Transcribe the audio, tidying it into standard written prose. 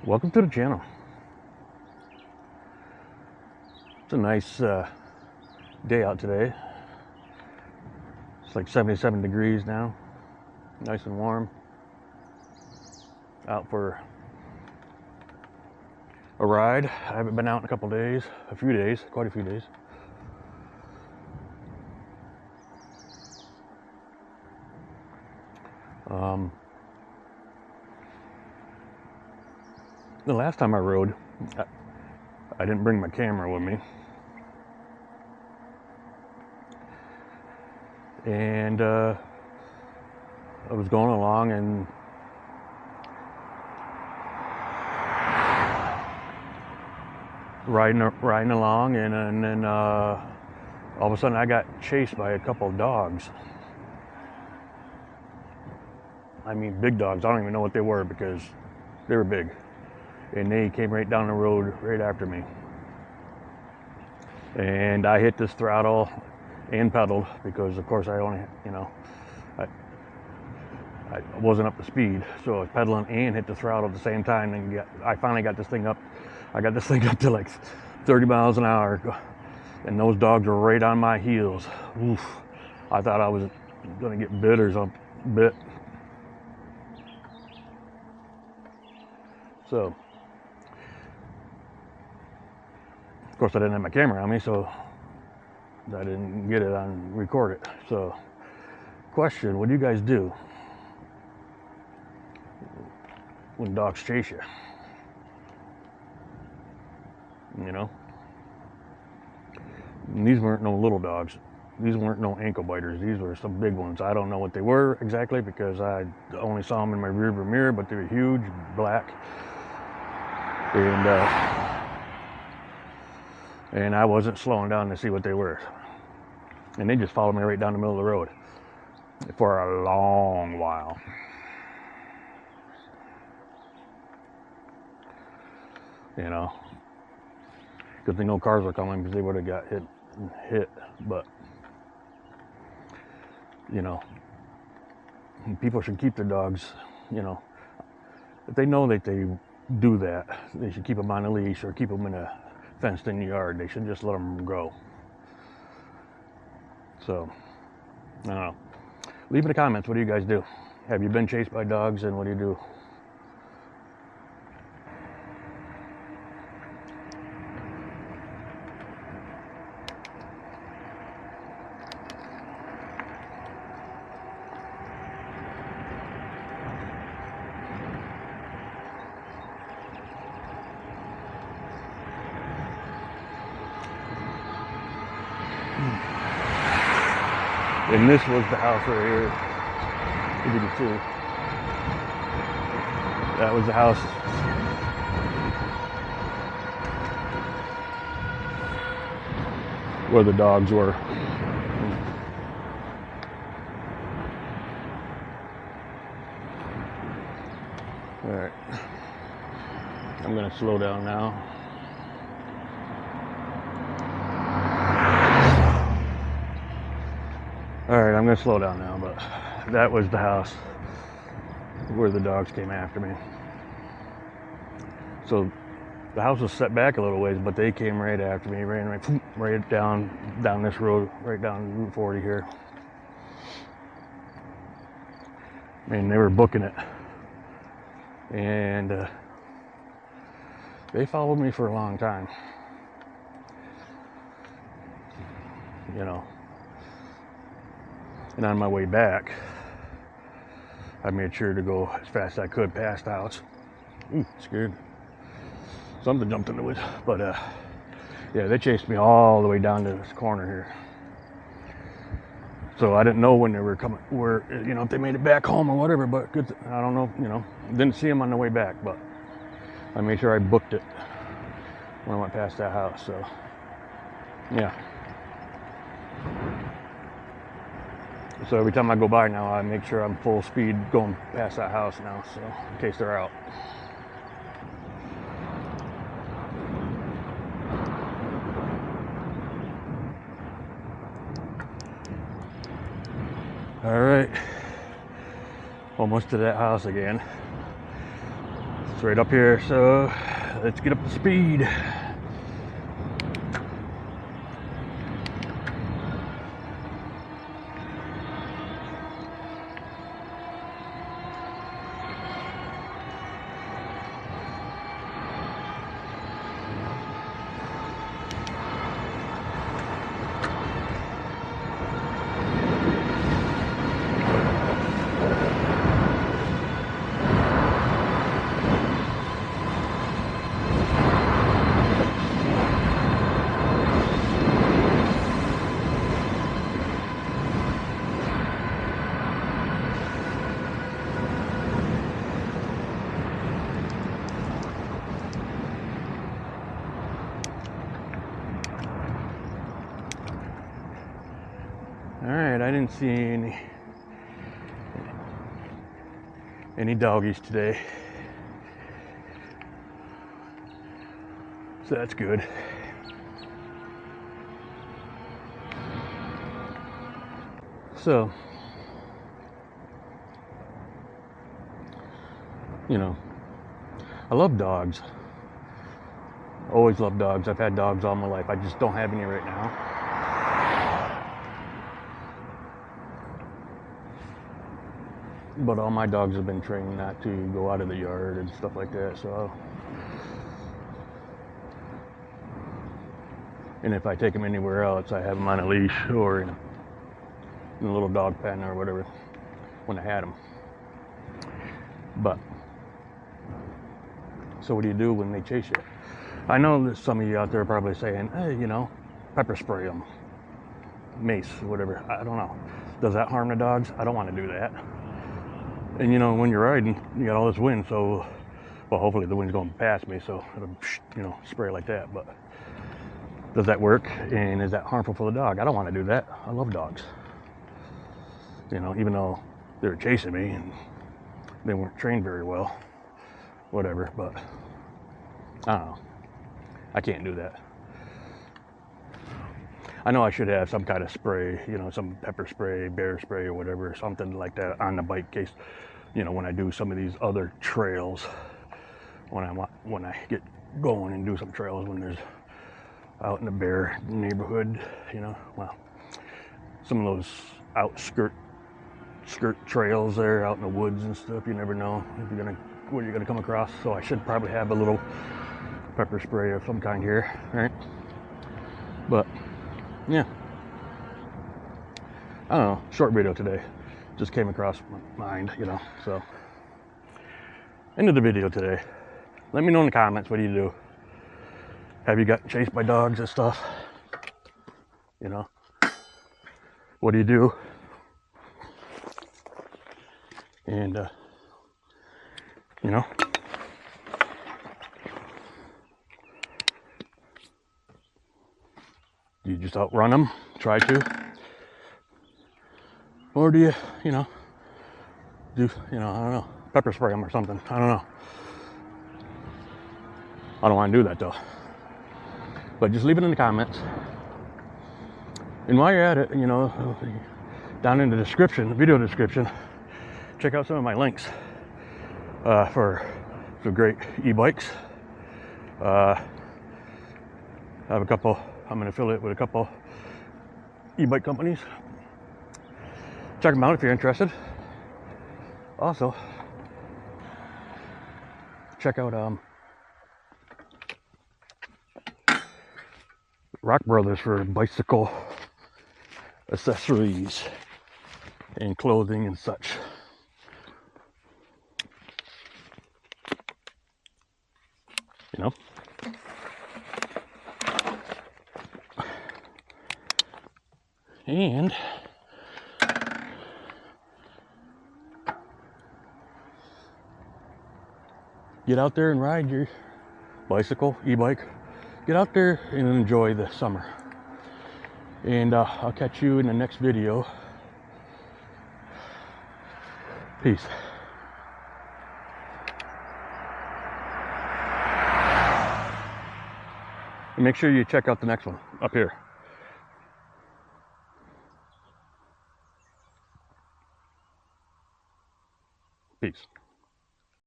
Welcome to the channel. It's a nice day out today. It's like 77 degrees now, nice and warm. Out for a ride. I haven't been out in a couple days, quite a few days. The last time I rode, I didn't bring my camera with me. And I was going along and riding along, and then all of a sudden I got chased by a couple of dogs. I mean, big dogs. I don't even know what they were because they were big. And they came right down the road right after me. And I hit this throttle and pedaled because, of course, I only, I wasn't up to speed. So I was pedaling and hit the throttle at the same time. And I finally got this thing up. I got this thing up to like 30 miles an hour. And those dogs were right on my heels. Oof. I thought I was going to get bit or something. So, of course, I didn't have my camera on me, so I didn't get it on record it. So, question: what do you guys do when dogs chase you? You know, and these weren't no little dogs. These weren't no ankle biters. These were some big ones. I don't know what they were exactly because I only saw them in my rearview mirror, but they were huge, black, and I wasn't slowing down to see what they were. And they just followed me right down the middle of the road for a long while. You know, good thing no cars were coming because they would have got hit. But, you know, people should keep their dogs, if they know that they do that, they should keep them on a leash or keep them in a fenced-in yard. They shouldn't just let them go. So, I don't know. Leave in the comments, what do you guys do? Have you been chased by dogs, and what do you do? And this was the house right here, if you can see. That was the house. Where the dogs were. All right. I'm gonna slow down now. All right, I'm gonna slow down now, but that was the house where the dogs came after me. So the house was set back a little ways, but they came right after me, ran right down this road, right down Route 40 here. I mean, they were booking it. And they followed me for a long time. And on my way back, I made sure to go as fast as I could past the house. Ooh, scared. Something jumped in the woods. But yeah, they chased me all the way down to this corner here. So I didn't know when they were coming, if they made it back home or whatever, but good. I don't know, didn't see them on the way back, but I made sure I booked it when I went past that house. So yeah. So every time I go by now, I make sure I'm full speed going past that house now, so in case they're out. All right, almost to that house again. It's right up here, so let's get up to speed. Alright, I didn't see any doggies today, so that's good. So, you know, I love dogs. Always loved dogs. I've had dogs all my life. I just don't have any right now. But all my dogs have been trained not to go out of the yard and stuff like that, so. And if I take them anywhere else, I have them on a leash or in a little dog pen or whatever when I had them. But, so what do you do when they chase you? I know that some of you out there are probably saying, hey, you know, pepper spray them, mace, whatever. I don't know. Does that harm the dogs? I don't want to do that. And you know, when you're riding, you got all this wind, so, well, hopefully the wind's going past me, so it'll, you know, spray like that. But does that work? And is that harmful for the dog? I don't want to do that. I love dogs. You know, even though they were chasing me and they weren't trained very well, whatever, but I don't know. I can't do that. I know I should have some kind of spray, you know, some pepper spray, bear spray or whatever, something like that on the bike in case, you know, when I do some of these other trails, when I get going and do some trails when there's out in the bear neighborhood, you know, well, some of those skirt trails there out in the woods and stuff, you never know if what you're gonna come across. So I should probably have a little pepper spray of some kind here, right? But yeah, I don't know, short video today, just came across my mind, you know. So end of the video today. Let me know in the comments, what do you do? Have you gotten chased by dogs and stuff? You know, what do you do? And you know, do you just outrun them, try to, or do you, you know, I don't know, pepper spray them or something? I don't know. I don't want to do that though. But just leave it in the comments. And while you're at it, you know, down in the description, the video description, check out some of my links for great e-bikes. I have a couple. I'm an affiliate with a couple e-bike companies. Check them out if you're interested. Also, check out Rock Brothers for bicycle accessories and clothing and such. You know? And get out there and ride your bicycle, e-bike. Get out there and enjoy the summer. And I'll catch you in the next video. Peace. And make sure you check out the next one up here. Peace.